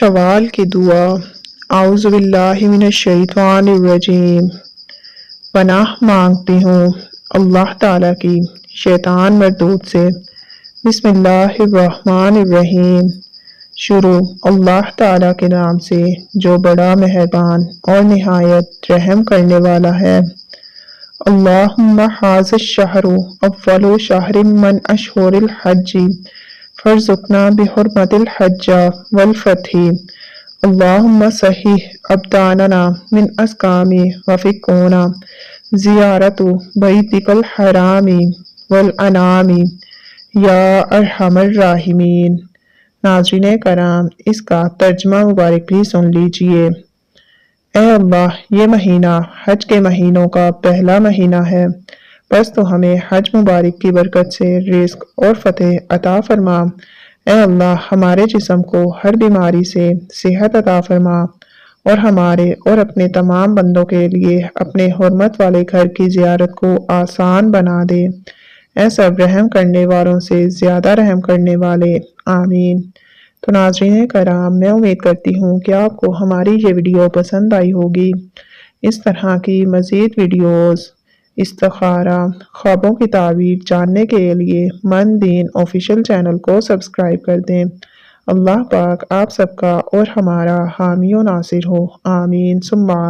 شوال کی دعا۔ اعوذ باللہ من الشیطان الرجیم۔ پناہ مانگتی ہوں اللہ تعالیٰ کی شیطان مردود سے۔ بسم اللہ الرحمن الرحیم۔ شروع اللہ تعالیٰ کے نام سے جو بڑا مہربان اور نہایت رحم کرنے والا ہے۔ اللہم ھذا الشہر اول شہر من اشہر الحج فارزقنا بحرمت الحج والفتح۔ اللہم صحح ابداننا من اسقام وفقنا زیارت بیتک الحرام والانعام یا ارحم الراحمین۔ ناظرین کرام، اس کا ترجمہ مبارک بھی سن لیجئے۔ اے اللہ، یہ مہینہ حج کے مہینوں کا پہلا مہینہ ہے، بس تو ہمیں حج مبارک کی برکت سے رزق اور فتح عطا فرما۔ اے اللہ، ہمارے جسم کو ہر بیماری سے صحت عطا فرما اور ہمارے اور اپنے تمام بندوں کے لیے اپنے حرمت والے گھر کی زیارت کو آسان بنا دے۔ اے سب رحم کرنے والوں سے زیادہ رحم کرنے والے، آمین۔ تو ناظرین کرام، میں امید کرتی ہوں کہ آپ کو ہماری یہ ویڈیو پسند آئی ہوگی۔ اس طرح کی مزید ویڈیوز، استخارہ، خوابوں کی تعبیر جاننے کے لیے من دین آفیشیل چینل کو سبسکرائب کر دیں۔ اللہ پاک آپ سب کا اور ہمارا حامی و ناصر ہو، آمین ثم